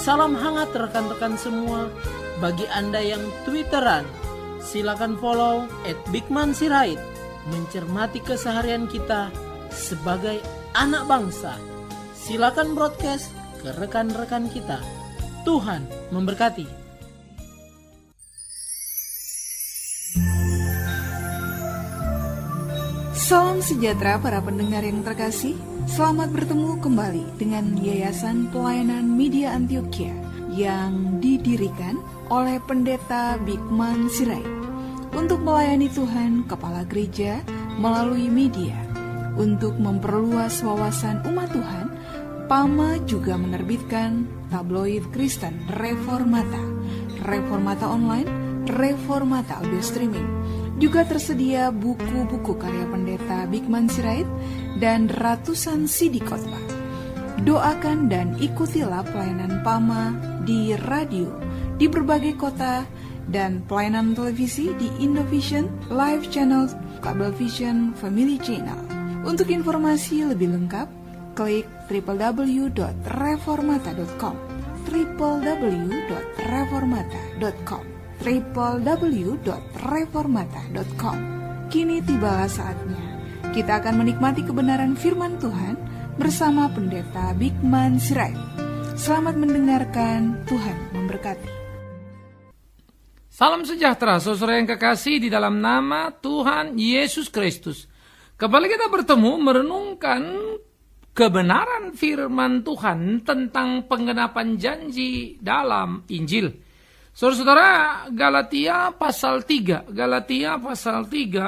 Salam hangat rekan-rekan semua. Bagi Anda yang Twitteran, silakan follow @bigmansirait. Mencermati keseharian kita sebagai anak bangsa. Silakan broadcast ke rekan-rekan kita. Tuhan memberkati. Salam sejahtera para pendengar yang terkasih. Selamat bertemu kembali dengan Yayasan Pelayanan Media Antioquia yang didirikan oleh Pendeta Bigman Sirait untuk melayani Tuhan Kepala Gereja melalui media. Untuk memperluas wawasan umat Tuhan, PAMA juga menerbitkan tabloid Kristen Reformata, Reformata Online, Reformata Audio Streaming. Juga tersedia buku-buku karya Pendeta Bigman Sirait dan ratusan CD khotbah. Doakan dan ikutilah pelayanan PAMA di radio di berbagai kota dan pelayanan televisi di Indovision, Live Channel, Cablevision, Family Channel. Untuk informasi lebih lengkap, klik www.reformata.com www.reformata.com www.reformata.com. Kini tibalah saatnya kita akan menikmati kebenaran firman Tuhan bersama Pendeta Bigman Sirait. Selamat mendengarkan, Tuhan memberkati. Salam sejahtera saudara yang kekasih di dalam nama Tuhan Yesus Kristus. Kembali kita bertemu merenungkan kebenaran firman Tuhan tentang penggenapan janji dalam Injil. Saudara-saudara, Galatia pasal 3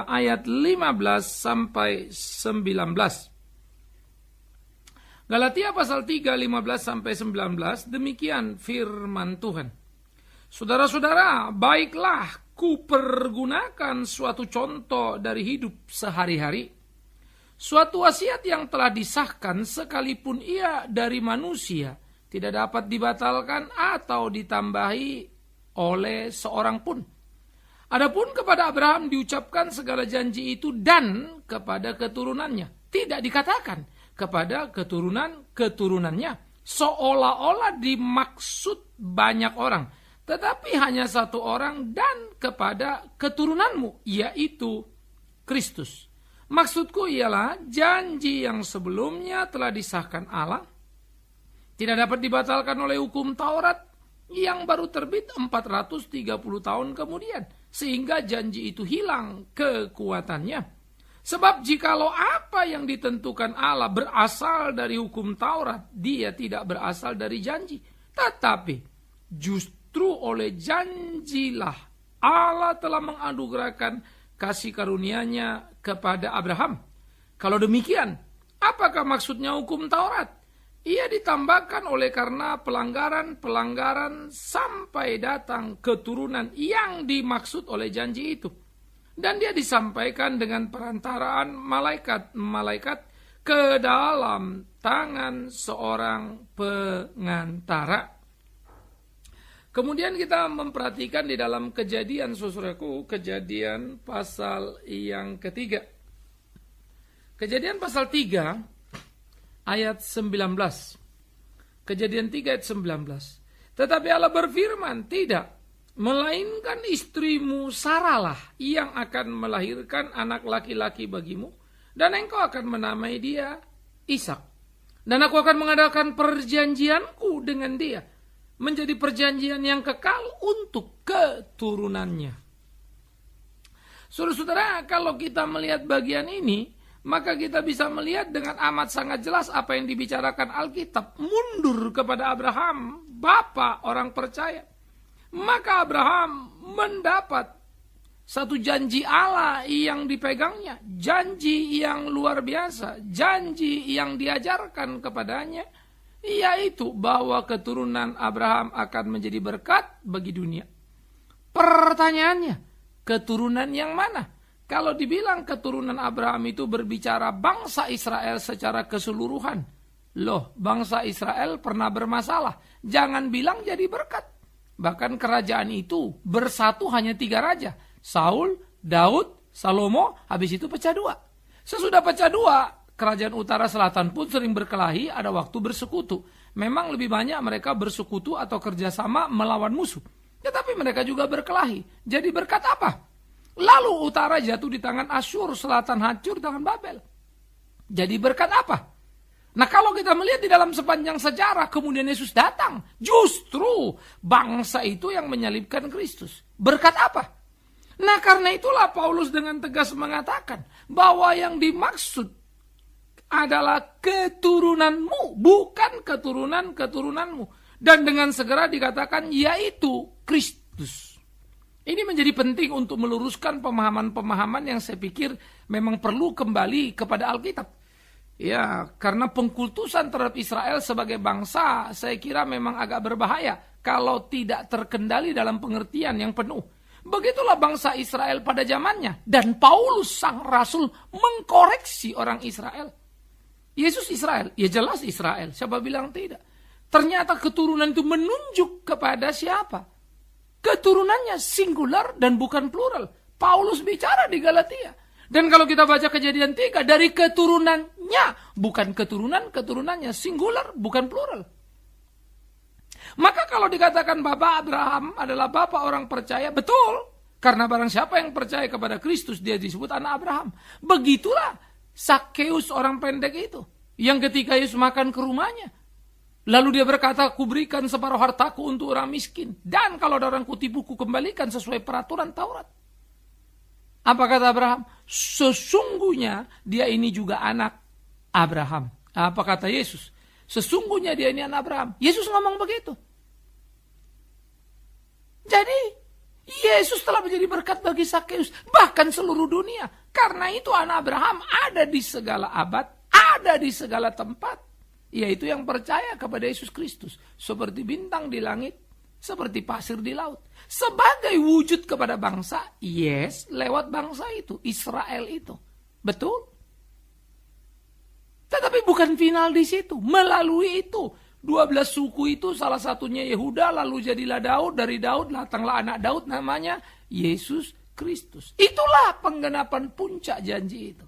ayat 15 sampai 19. Galatia pasal 3 15 sampai 19, demikian firman Tuhan. Saudara-saudara, baiklah ku pergunakan suatu contoh dari hidup sehari-hari. Suatu wasiat yang telah disahkan sekalipun ia dari manusia tidak dapat dibatalkan atau ditambahi oleh seorang pun. Adapun kepada Abraham diucapkan segala janji itu dan kepada keturunannya. Tidak dikatakan kepada keturunan-keturunannya. Seolah-olah dimaksud banyak orang. Tetapi hanya satu orang dan kepada keturunanmu, yaitu Kristus. Maksudku ialah janji yang sebelumnya telah disahkan Allah. Tidak dapat dibatalkan oleh hukum Taurat yang baru terbit 430 tahun kemudian, sehingga janji itu hilang kekuatannya. Sebab jikalau apa yang ditentukan Allah berasal dari hukum Taurat, dia tidak berasal dari janji. Tetapi justru oleh janjilah Allah telah menganugerahkan kasih karunia-Nya kepada Abraham. Kalau demikian, apakah maksudnya hukum Taurat? Ia ditambahkan oleh karena pelanggaran-pelanggaran sampai datang keturunan yang dimaksud oleh janji itu. Dan dia disampaikan dengan perantaraan malaikat-malaikat ke dalam tangan seorang pengantara. Kemudian kita memperhatikan di dalam Kejadian, saudaraku, Kejadian pasal yang ketiga. Kejadian pasal 3 ayat 19. Kejadian 3 ayat 19. Tetapi Allah berfirman, tidak, melainkan istrimu Sarahlah yang akan melahirkan anak laki-laki bagimu, dan engkau akan menamai dia Ishak. Dan aku akan mengadakan perjanjianku dengan dia, menjadi perjanjian yang kekal untuk keturunannya. Saudara-saudara, kalau kita melihat bagian ini, maka kita bisa melihat dengan amat sangat jelas apa yang dibicarakan Alkitab. Mundur kepada Abraham, bapa orang percaya. Maka Abraham mendapat satu janji Allah yang dipegangnya. Janji yang luar biasa. Janji yang diajarkan kepadanya. Yaitu bahwa keturunan Abraham akan menjadi berkat bagi dunia. Pertanyaannya, keturunan yang mana? Kalau dibilang keturunan Abraham itu berbicara bangsa Israel secara keseluruhan. Loh, bangsa Israel pernah bermasalah. Jangan bilang jadi berkat. Bahkan kerajaan itu bersatu hanya 3 raja. Saul, Daud, Salomo, habis itu pecah 2. Sesudah pecah 2, kerajaan utara selatan pun sering berkelahi, ada waktu bersekutu. Memang lebih banyak mereka bersekutu atau kerjasama melawan musuh. Tetapi mereka juga berkelahi. Jadi berkat apa? Lalu utara jatuh di tangan Asyur, selatan hancur di tangan Babel. Jadi berkat apa? Nah, kalau kita melihat di dalam sepanjang sejarah, kemudian Yesus datang. Justru bangsa itu yang menyalibkan Kristus. Berkat apa? Nah, karena itulah Paulus dengan tegas mengatakan bahwa yang dimaksud adalah keturunanmu, bukan keturunan-keturunanmu. Dan dengan segera dikatakan yaitu Kristus. Ini menjadi penting untuk meluruskan pemahaman-pemahaman yang saya pikir memang perlu kembali kepada Alkitab. Ya, karena pengkultusan terhadap Israel sebagai bangsa saya kira memang agak berbahaya kalau tidak terkendali dalam pengertian yang penuh. Begitulah bangsa Israel pada zamannya. Dan Paulus sang rasul mengkoreksi orang Israel. Yesus Israel, ya jelas Israel. Siapa bilang tidak? Ternyata keturunan itu menunjuk kepada siapa? Keturunannya singular dan bukan plural. Paulus bicara di Galatia. Dan kalau kita baca Kejadian 3, dari keturunannya, bukan keturunannya, singular, bukan plural. Maka kalau dikatakan Bapak Abraham adalah Bapak orang percaya, betul. Karena barang siapa yang percaya kepada Kristus, dia disebut anak Abraham. Begitulah Sakeus orang pendek itu. Yang ketika Yesus makan ke rumahnya. Lalu dia berkata, kuberikan separuh hartaku untuk orang miskin. Dan kalau ada orang kutip buku, kembalikan sesuai peraturan Taurat. Apa kata Abraham? Sesungguhnya dia ini juga anak Abraham. Apa kata Yesus? Sesungguhnya dia ini anak Abraham. Yesus ngomong begitu. Jadi Yesus telah menjadi berkat bagi Sakeus, bahkan seluruh dunia. Karena itu anak Abraham ada di segala abad, ada di segala tempat. Yaitu yang percaya kepada Yesus Kristus. Seperti bintang di langit, seperti pasir di laut. Sebagai wujud kepada bangsa, yes, lewat bangsa itu, Israel itu. Betul? Tetapi bukan final di situ. Melalui itu, 12 suku itu salah satunya Yehuda, lalu jadilah Daud, dari Daud datanglah anak Daud namanya Yesus Kristus. Itulah penggenapan puncak janji itu.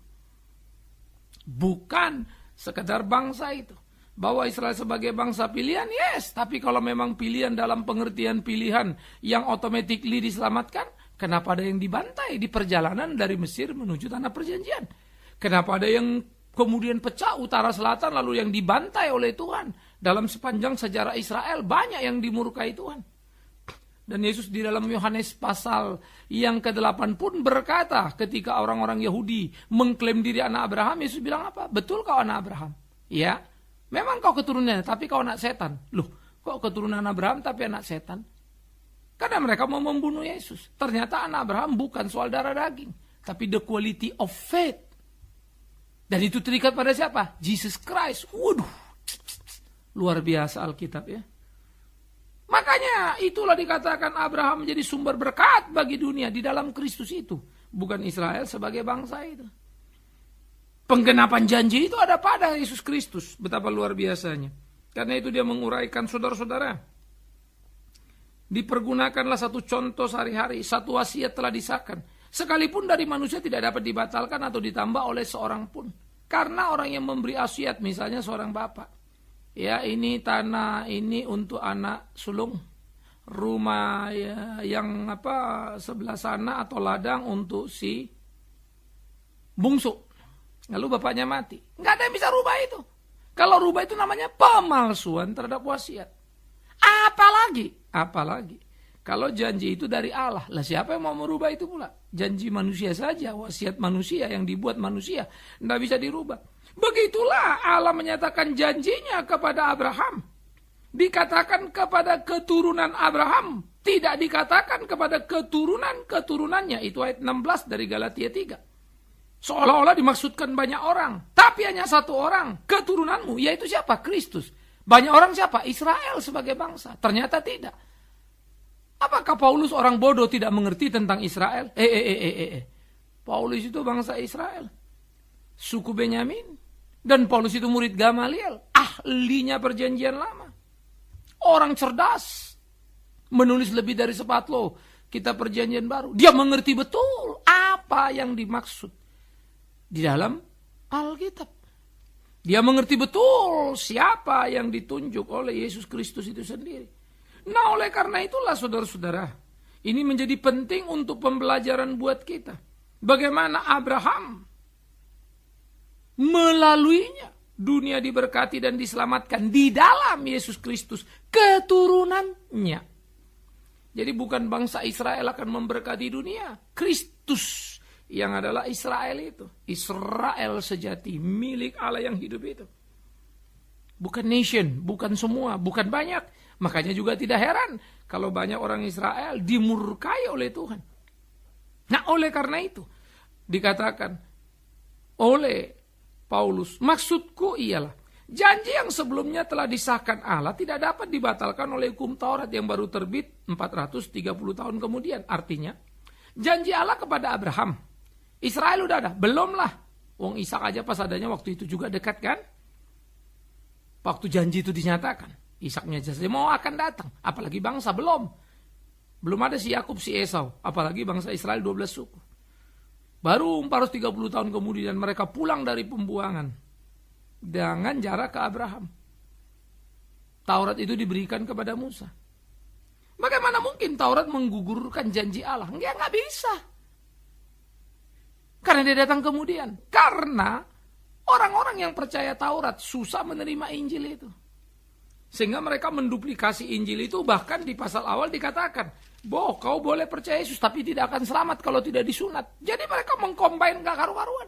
Bukan sekedar bangsa itu. Bahwa Israel sebagai bangsa pilihan, yes. Tapi kalau memang pilihan dalam pengertian pilihan yang automatically diselamatkan, kenapa ada yang dibantai di perjalanan dari Mesir menuju tanah perjanjian? Kenapa ada yang kemudian pecah utara selatan lalu yang dibantai oleh Tuhan? Dalam sepanjang sejarah Israel banyak yang dimurkai Tuhan. Dan Yesus di dalam Yohanes pasal yang ke-8 pun berkata ketika orang-orang Yahudi mengklaim diri anak Abraham, Yesus bilang apa? Betul kau anak Abraham? Ya. Memang kau keturunannya, tapi kau anak setan. Loh, kok keturunan Abraham tapi anak setan? Karena mereka mau membunuh Yesus. Ternyata anak Abraham bukan soal darah daging, tapi the quality of faith. Dan itu terikat pada siapa? Jesus Christ. Waduh, luar biasa Alkitab ya. Makanya itulah dikatakan Abraham menjadi sumber berkat bagi dunia di dalam Kristus itu. Bukan Israel sebagai bangsa itu. Penggenapan janji itu ada pada Yesus Kristus. Betapa luar biasanya. Karena itu dia menguraikan saudara-saudara. Dipergunakanlah satu contoh sehari-hari. Satu wasiat telah disahkan. Sekalipun dari manusia tidak dapat dibatalkan atau ditambah oleh seorang pun. Karena orang yang memberi wasiat, misalnya seorang bapak. Ya, ini tanah ini untuk anak sulung. Rumah ya, yang sebelah sana atau ladang untuk si bungsu. Lalu bapaknya mati. Nggak ada yang bisa rubah itu. Kalau rubah itu namanya pemalsuan terhadap wasiat. Apalagi. Kalau janji itu dari Allah. Lah siapa yang mau merubah itu pula? Janji manusia saja. Wasiat manusia yang dibuat manusia. Nggak bisa dirubah. Begitulah Allah menyatakan janjinya kepada Abraham. Dikatakan kepada keturunan Abraham. Tidak dikatakan kepada keturunan-keturunannya. Itu ayat 16 dari Galatia 3. Seolah-olah dimaksudkan banyak orang. Tapi hanya satu orang, keturunanmu, yaitu siapa? Kristus. Banyak orang siapa? Israel sebagai bangsa. Ternyata tidak. Apakah Paulus orang bodoh tidak mengerti tentang Israel? Paulus itu bangsa Israel. Suku Benyamin. Dan Paulus itu murid Gamaliel. Ahlinya perjanjian lama. Orang cerdas. Menulis lebih dari sepatlo kitab perjanjian baru. Dia mengerti betul apa yang dimaksud di dalam Alkitab. Dia mengerti betul siapa yang ditunjuk oleh Yesus Kristus itu sendiri. Nah, oleh karena itulah saudara-saudara, ini menjadi penting untuk pembelajaran buat kita. Bagaimana Abraham melaluinya dunia diberkati dan diselamatkan di dalam Yesus Kristus, keturunannya. Jadi bukan bangsa Israel akan memberkati dunia, Kristus yang adalah Israel itu. Israel sejati, milik Allah yang hidup itu. Bukan nation, bukan semua, bukan banyak. Makanya juga tidak heran kalau banyak orang Israel dimurkai oleh Tuhan. Nah, oleh karena itu dikatakan oleh Paulus, maksudku ialah janji yang sebelumnya telah disahkan Allah tidak dapat dibatalkan oleh hukum Taurat yang baru terbit 430 tahun kemudian. Artinya, janji Allah kepada Abraham, Israel udah ada? Belum lah. Wong Ishak aja pas adanya waktu itu juga dekat kan? Waktu janji itu dinyatakan. Ishaknya saja mau akan datang. Apalagi bangsa belum. Belum ada si Yakub, si Esau. Apalagi bangsa Israel 12 suku. Baru 430 tahun kemudian mereka pulang dari pembuangan. Dengan jarak ke Abraham. Taurat itu diberikan kepada Musa. Bagaimana mungkin Taurat menggugurkan janji Allah? Nggak bisa. Karena dia datang kemudian. Karena orang-orang yang percaya Taurat susah menerima Injil itu. Sehingga mereka menduplikasi Injil itu, bahkan di pasal awal dikatakan, bahwa kau boleh percaya Yesus tapi tidak akan selamat kalau tidak disunat. Jadi mereka mengcombine gak karu-karuan.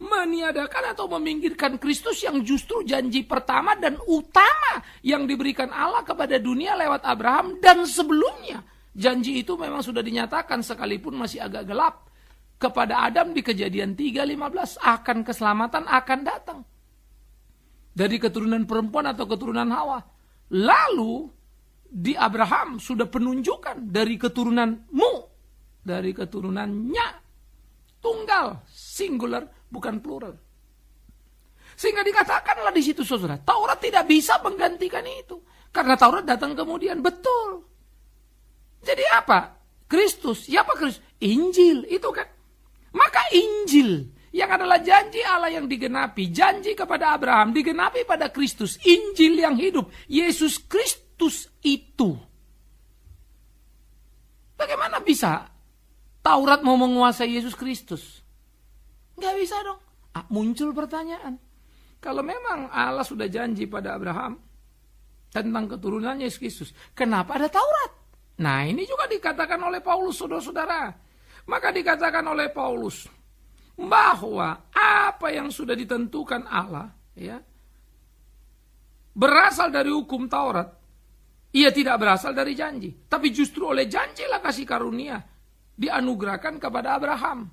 Meniadakan atau meminggirkan Kristus yang justru janji pertama dan utama yang diberikan Allah kepada dunia lewat Abraham dan sebelumnya. Janji itu memang sudah dinyatakan sekalipun masih agak gelap. Kepada Adam di Kejadian 3:15 akan keselamatan akan datang. Dari keturunan perempuan atau keturunan Hawa. Lalu di Abraham sudah penunjukan dari keturunanmu. Dari keturunannya. Tunggal, singular, bukan plural. Sehingga dikatakanlah di situ saudara, Taurat tidak bisa menggantikan itu. Karena Taurat datang kemudian, betul. Jadi apa? Kristus, siapa Kristus? Injil, itu kan. Maka Injil yang adalah janji Allah yang digenapi, janji kepada Abraham digenapi pada Kristus, Injil yang hidup, Yesus Kristus itu. Bagaimana bisa Taurat mau menguasai Yesus Kristus? Nggak bisa dong. Muncul pertanyaan. Kalau memang Allah sudah janji pada Abraham tentang keturunan Yesus Kristus, kenapa ada Taurat? Nah, ini juga dikatakan oleh Paulus, saudara-saudara. Maka dikatakan oleh Paulus bahwa apa yang sudah ditentukan Allah ya, berasal dari hukum Taurat, ia tidak berasal dari janji. Tapi justru oleh janjilah kasih karunia dianugerahkan kepada Abraham.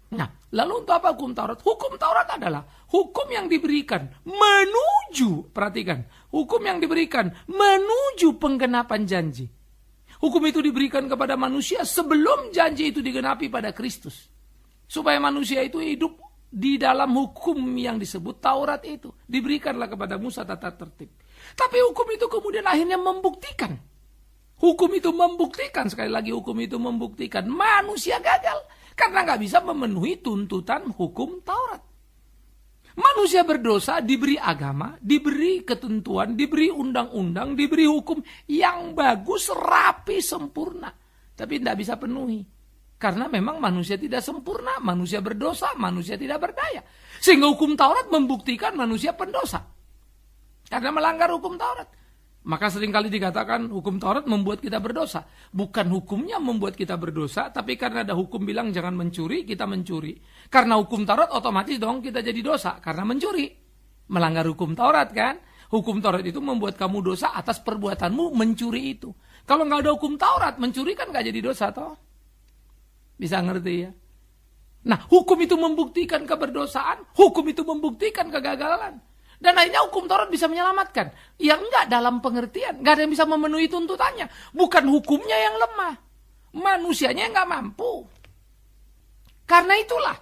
Nah, lalu untuk apa hukum Taurat? Hukum Taurat adalah hukum yang diberikan menuju, perhatikan, hukum yang diberikan menuju penggenapan janji. Hukum itu diberikan kepada manusia sebelum janji itu digenapi pada Kristus. Supaya manusia itu hidup di dalam hukum yang disebut Taurat itu. Diberikanlah kepada Musa tata tertib. Tapi hukum itu kemudian akhirnya membuktikan. Hukum itu membuktikan, sekali lagi hukum itu membuktikan manusia gagal. Karena nggak bisa memenuhi tuntutan hukum Taurat. Manusia berdosa diberi agama, diberi ketentuan, diberi undang-undang, diberi hukum yang bagus, rapi, sempurna. Tapi tidak bisa penuhi. Karena memang manusia tidak sempurna, manusia berdosa, manusia tidak berdaya. Sehingga hukum Taurat membuktikan manusia pendosa. Karena melanggar hukum Taurat. Maka seringkali dikatakan hukum Taurat membuat kita berdosa. Bukan hukumnya membuat kita berdosa, tapi karena ada hukum bilang jangan mencuri, kita mencuri. Karena hukum Taurat otomatis dong kita jadi dosa, karena mencuri. Melanggar hukum Taurat kan? Hukum Taurat itu membuat kamu dosa atas perbuatanmu mencuri itu. Kalau nggak ada hukum Taurat, mencuri kan nggak jadi dosa toh? Bisa ngerti ya? Nah, hukum itu membuktikan keberdosaan, hukum itu membuktikan kegagalan. Dan akhirnya hukum Taurat bisa menyelamatkan. Ya enggak, dalam pengertian. Enggak ada yang bisa memenuhi tuntutannya. Bukan hukumnya yang lemah. Manusianya yang enggak mampu. Karena itulah.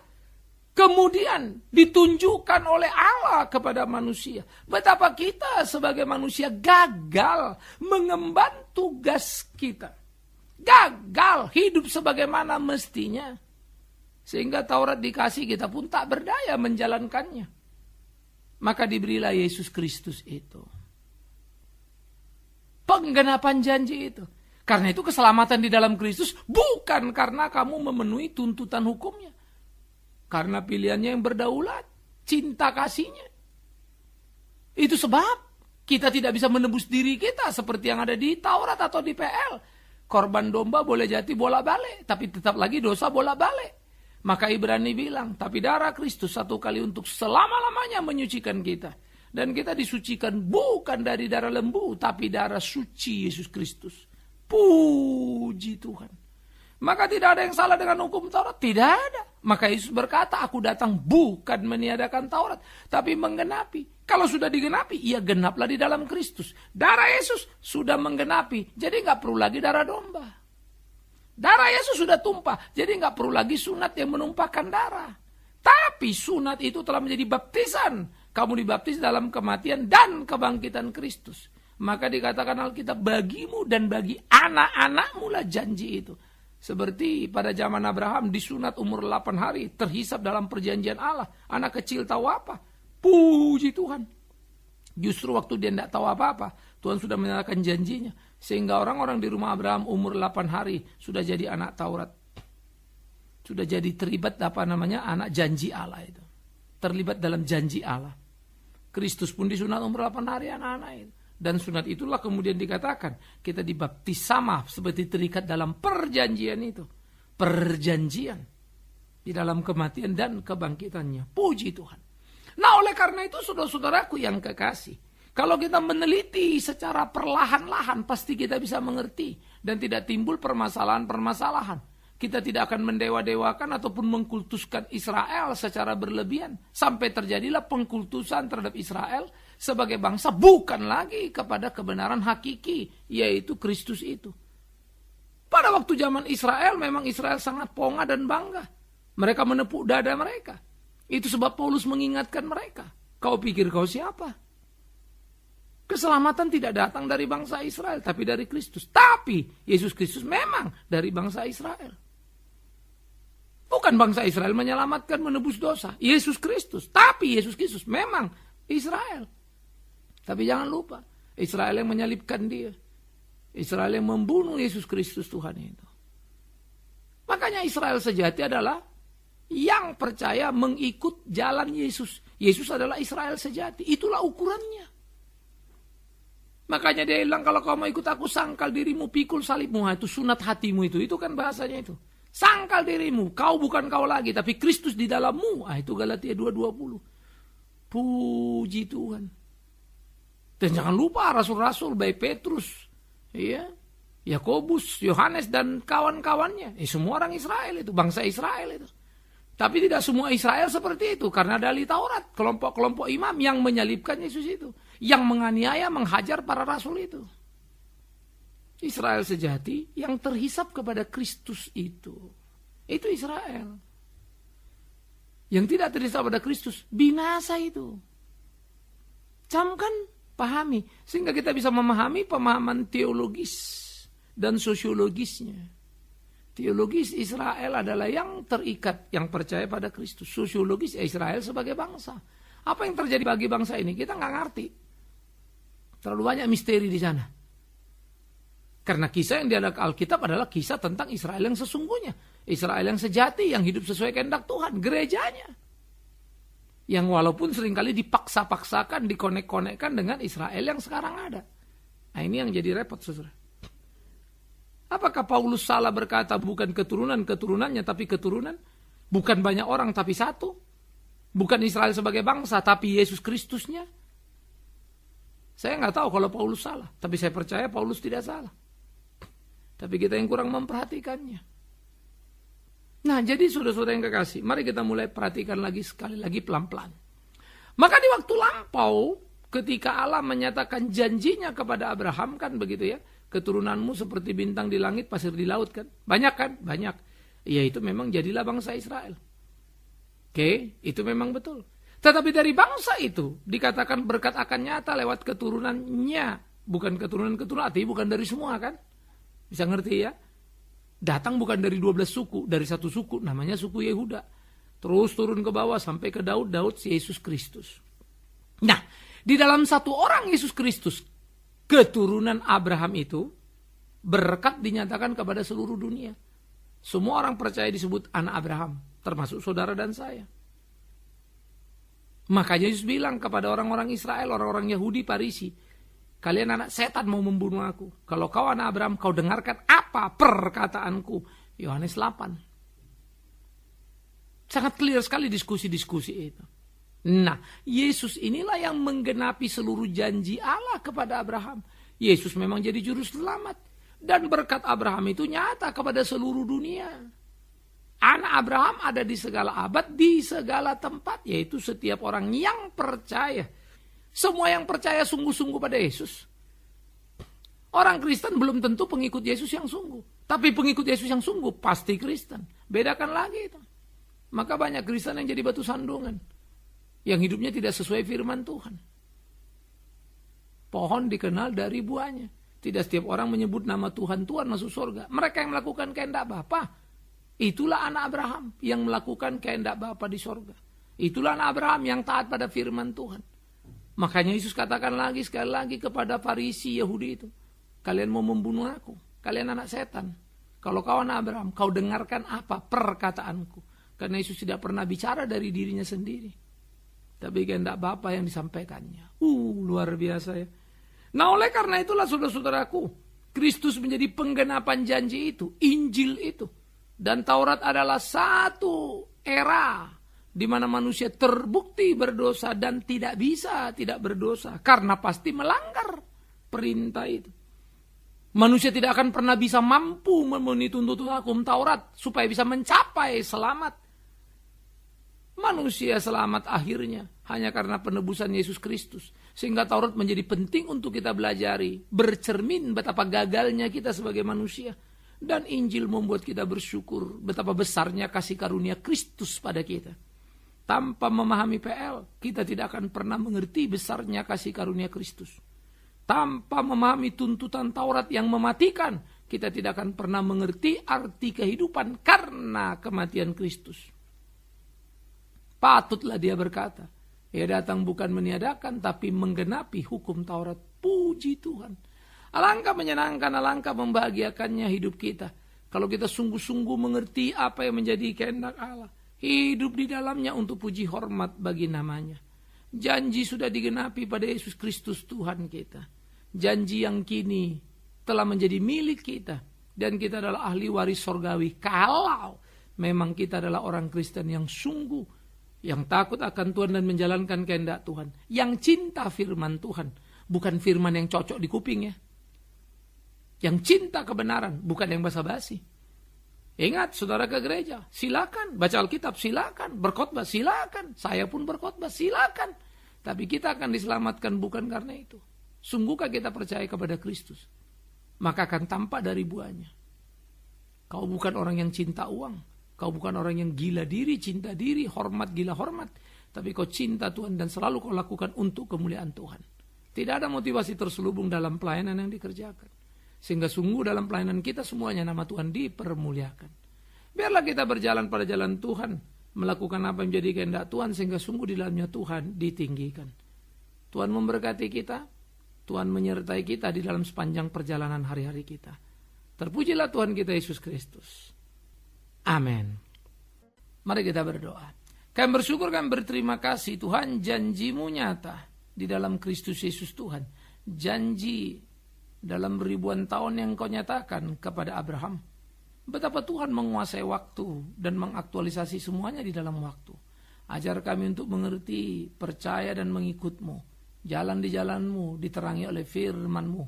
Kemudian ditunjukkan oleh Allah kepada manusia. Betapa kita sebagai manusia gagal mengemban tugas kita. Gagal hidup sebagaimana mestinya. Sehingga Taurat dikasih kita pun tak berdaya menjalankannya. maka diberilah Yesus Kristus itu. Penggenapan janji itu. Karena itu keselamatan di dalam Kristus bukan karena kamu memenuhi tuntutan hukumnya. Karena pilihannya yang berdaulat, cinta kasihnya. Itu sebab kita tidak bisa menebus diri kita seperti yang ada di Taurat atau di PL. Korban domba boleh jadi bolak-balik, tapi tetap lagi dosa bolak-balik. Maka Ibrani bilang, tapi darah Kristus satu kali untuk selama-lamanya menyucikan kita. Dan kita disucikan bukan dari darah lembu, tapi darah suci Yesus Kristus. Puji Tuhan. Maka tidak ada yang salah dengan hukum Taurat. Tidak ada. Maka Yesus berkata, aku datang bukan meniadakan Taurat, tapi menggenapi. Kalau sudah digenapi, ia genaplah di dalam Kristus. Darah Yesus sudah menggenapi. Jadi nggak perlu lagi darah domba. Darah Yesus sudah tumpah. Jadi nggak perlu lagi sunat yang menumpahkan darah. Tapi sunat itu telah menjadi baptisan. Kamu dibaptis dalam kematian dan kebangkitan Kristus. Maka dikatakan Alkitab, bagimu dan bagi anak-anakmu lah janji itu. Seperti pada zaman Abraham disunat umur 8 hari, terhisap dalam perjanjian Allah. Anak kecil tahu apa? Puji Tuhan. Justru waktu dia tidak tahu apa-apa, Tuhan sudah menyatakan janjinya. Sehingga orang-orang di rumah Abraham umur 8 hari sudah jadi anak Taurat. Sudah jadi terlibat anak janji Allah itu. Terlibat dalam janji Allah. Kristus pun disunat umur 8 hari anak-anak itu. Dan sunat itulah kemudian dikatakan kita dibaptis sama seperti terikat dalam perjanjian itu. Perjanjian di dalam kematian dan kebangkitannya. Puji Tuhan. Nah oleh karena itu saudara-saudaraku yang kekasih, kalau kita meneliti secara perlahan-lahan pasti kita bisa mengerti dan tidak timbul permasalahan-permasalahan. Kita tidak akan mendewa-dewakan ataupun mengkultuskan Israel secara berlebihan. Sampai terjadilah pengkultusan terhadap Israel sebagai bangsa bukan lagi kepada kebenaran hakiki, yaitu Kristus itu. Pada waktu zaman Israel memang Israel sangat ponga dan bangga. Mereka menepuk dada mereka. Itu sebab Paulus mengingatkan mereka. Kau pikir kau siapa? Keselamatan tidak datang dari bangsa Israel, tapi dari Kristus. Tapi Yesus Kristus memang dari bangsa Israel. Bukan bangsa Israel menyelamatkan menebus dosa. Yesus Kristus. Tapi Yesus Kristus memang Israel. Tapi jangan lupa, Israel yang menyalibkan dia. Israel yang membunuh Yesus Kristus Tuhan itu. Makanya Israel sejati adalah yang percaya mengikut jalan Yesus. Yesus adalah Israel sejati. Itulah ukurannya. Makanya dia bilang, kalau kau mau ikut aku, sangkal dirimu, pikul salibmu. Itu sunat hatimu itu. Itu kan bahasanya itu. Sangkal dirimu, kau bukan kau lagi, tapi Kristus di dalammu. Itu Galatia 2:20. Puji Tuhan. Dan jangan lupa rasul-rasul, baik Petrus, Yakobus, Yohanes, dan kawan-kawannya. Semua orang Israel itu, bangsa Israel itu. Tapi tidak semua Israel seperti itu, karena ada ahli Taurat, kelompok-kelompok imam yang menyalibkan Yesus itu. Yang menganiaya, menghajar para rasul itu. Israel sejati yang terhisap kepada Kristus itu. Itu Israel. Yang tidak terhisap pada Kristus, binasa itu. Camkan, pahami. Sehingga kita bisa memahami pemahaman teologis dan sosiologisnya. Teologis Israel adalah yang terikat, yang percaya pada Kristus. Sosiologis Israel sebagai bangsa. Apa yang terjadi bagi bangsa ini? Kita nggak ngerti. Terlalu banyak misteri di sana. Karena kisah yang diadakan Alkitab adalah kisah tentang Israel yang sesungguhnya. Israel yang sejati, yang hidup sesuai kehendak Tuhan. Gerejanya. Yang walaupun seringkali dipaksa-paksakan, dikonek-konekkan dengan Israel yang sekarang ada. Nah ini yang jadi repot, saudara. Apakah Paulus salah berkata bukan keturunan-keturunannya, tapi keturunan? Bukan banyak orang, tapi satu? Bukan Israel sebagai bangsa, tapi Yesus Kristusnya? Saya nggak tahu kalau Paulus salah, tapi saya percaya Paulus tidak salah. Tapi kita yang kurang memperhatikannya. Nah, jadi saudara-saudara yang kekasih, mari kita mulai perhatikan lagi sekali lagi pelan-pelan. Maka di waktu lampau, ketika Allah menyatakan janjinya kepada Abraham, kan begitu ya, keturunanmu seperti bintang di langit, pasir di laut kan. Banyak kan? Banyak. Ya itu memang jadilah bangsa Israel. Oke, itu memang betul. Tetapi dari bangsa itu dikatakan berkat akan nyata lewat keturunannya. Bukan keturunan-keturunan, artinya bukan dari semua kan. Bisa ngerti ya? Datang bukan dari 12 suku, dari satu suku, namanya suku Yehuda. Terus turun ke bawah sampai ke Daud si Yesus Kristus. Nah, di dalam satu orang Yesus Kristus, keturunan Abraham itu, berkat dinyatakan kepada seluruh dunia. Semua orang percaya disebut anak Abraham, termasuk saudara dan saya. Makanya Yesus bilang kepada orang-orang Israel, orang-orang Yahudi, Farisi, kalian anak setan mau membunuh aku. Kalau kau anak Abraham, kau dengarkan apa perkataanku. Yohanes 8. Sangat clear sekali diskusi-diskusi itu. Nah, Yesus inilah yang menggenapi seluruh janji Allah kepada Abraham. Yesus memang jadi juru selamat. Dan berkat Abraham itu nyata kepada seluruh dunia. Anak Abraham ada di segala abad, di segala tempat. Yaitu setiap orang yang percaya. Semua yang percaya sungguh-sungguh pada Yesus. Orang Kristen belum tentu pengikut Yesus yang sungguh. Tapi pengikut Yesus yang sungguh pasti Kristen. Bedakan lagi itu. Maka banyak Kristen yang jadi batu sandungan. Yang hidupnya tidak sesuai firman Tuhan. Pohon dikenal dari buahnya. Tidak setiap orang menyebut nama Tuhan masuk surga. Mereka yang melakukan kehendak Bapa. Itulah anak Abraham yang melakukan kehendak Bapa di surga. Itulah anak Abraham yang taat pada firman Tuhan. Makanya Yesus katakan lagi sekali lagi kepada Farisi Yahudi itu. Kalian mau membunuh aku. Kalian anak setan. Kalau kau anak Abraham, kau dengarkan apa perkataanku. Karena Yesus tidak pernah bicara dari dirinya sendiri. Tapi kehendak Bapa yang disampaikannya. Luar biasa ya. Nah oleh karena itulah saudara-saudaraku, Kristus menjadi penggenapan janji itu, Injil itu. Dan Taurat adalah satu era di mana manusia terbukti berdosa dan tidak bisa tidak berdosa. Karena pasti melanggar perintah itu. Manusia tidak akan pernah bisa mampu memenuhi tuntutan hukum Taurat supaya bisa mencapai selamat. Manusia selamat akhirnya hanya karena penebusan Yesus Kristus. Sehingga Taurat menjadi penting untuk kita belajari. Bercermin betapa gagalnya kita sebagai manusia. Dan Injil membuat kita bersyukur betapa besarnya kasih karunia Kristus pada kita. Tanpa memahami PL, kita tidak akan pernah mengerti besarnya kasih karunia Kristus. Tanpa memahami tuntutan Taurat yang mematikan, kita tidak akan pernah mengerti arti kehidupan karena kematian Kristus. Patutlah dia berkata, ia datang bukan meniadakan tapi menggenapi hukum Taurat. Puji Tuhan. Alangkah menyenangkan, alangkah membahagiakannya hidup kita. Kalau kita sungguh-sungguh mengerti apa yang menjadi kehendak Allah. Hidup di dalamnya untuk puji hormat bagi namanya. Janji sudah digenapi pada Yesus Kristus Tuhan kita. Janji yang kini telah menjadi milik kita. Dan kita adalah ahli waris sorgawi. Kalau memang kita adalah orang Kristen yang sungguh. Yang takut akan Tuhan dan menjalankan kehendak Tuhan. Yang cinta firman Tuhan. Bukan firman yang cocok di kuping ya. Yang cinta kebenaran. Bukan yang basa-basi. Ingat saudara ke gereja. Silakan. Baca Alkitab silakan. Berkhotbah silakan. Saya pun berkhotbah silakan. Tapi kita akan diselamatkan bukan karena itu. Sungguhkah kita percaya kepada Kristus? Maka akan tampak dari buahnya. Kau bukan orang yang cinta uang. Kau bukan orang yang gila diri, cinta diri, hormat, gila hormat. Tapi kau cinta Tuhan dan selalu kau lakukan untuk kemuliaan Tuhan. Tidak ada motivasi terselubung dalam pelayanan yang dikerjakan. Sehingga sungguh dalam pelayanan kita semuanya nama Tuhan dipermuliakan. Biarlah kita berjalan pada jalan Tuhan. Melakukan apa yang menjadi kehendak Tuhan. Sehingga sungguh di dalamnya Tuhan ditinggikan. Tuhan memberkati kita. Tuhan menyertai kita di dalam sepanjang perjalanan hari-hari kita. Terpujilah Tuhan kita Yesus Kristus. Amin. Mari kita berdoa. Kami bersyukur, kami berterima kasih Tuhan, janji-Mu nyata di dalam Kristus Yesus Tuhan. Janji dalam ribuan tahun yang Kau nyatakan kepada Abraham. Betapa Tuhan menguasai waktu dan mengaktualisasi semuanya di dalam waktu. Ajar kami untuk mengerti, percaya dan mengikut-Mu. Jalan di jalan-Mu diterangi oleh firman-Mu.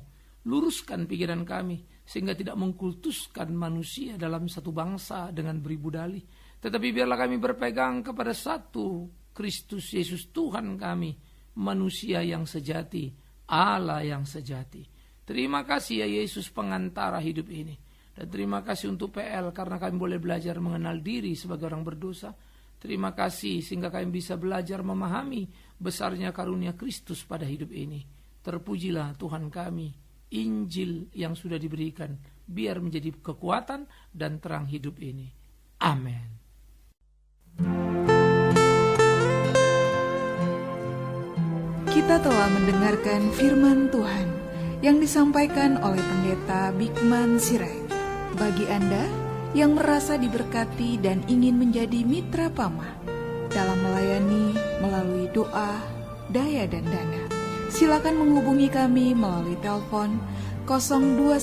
Luruskan pikiran kami sehingga tidak mengkultuskan manusia dalam satu bangsa dengan beribu dalih. Tetapi biarlah kami berpegang kepada satu Kristus Yesus Tuhan kami, manusia yang sejati, Allah yang sejati. Terima kasih ya Yesus pengantara hidup ini. Dan terima kasih untuk PL karena kami boleh belajar mengenal diri sebagai orang berdosa. Terima kasih sehingga kami bisa belajar memahami besarnya karunia Kristus pada hidup ini. Terpujilah Tuhan kami. Injil yang sudah diberikan biar menjadi kekuatan dan terang hidup ini. Amin. Kita telah mendengarkan firman Tuhan yang disampaikan oleh Pendeta Bigman Sirait. Bagi Anda yang merasa diberkati dan ingin menjadi mitra Pama dalam melayani melalui doa, daya dan dana, silakan menghubungi kami melalui telepon 021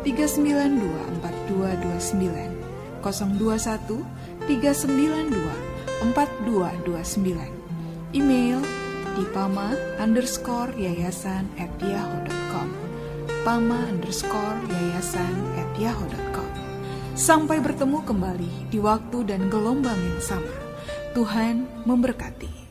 392 4229, 021 392 4229. Email di pama_yayasan@yahoo.com, pama_yayasan@yahoo.com. Sampai bertemu kembali di waktu dan gelombang yang sama. Tuhan memberkati.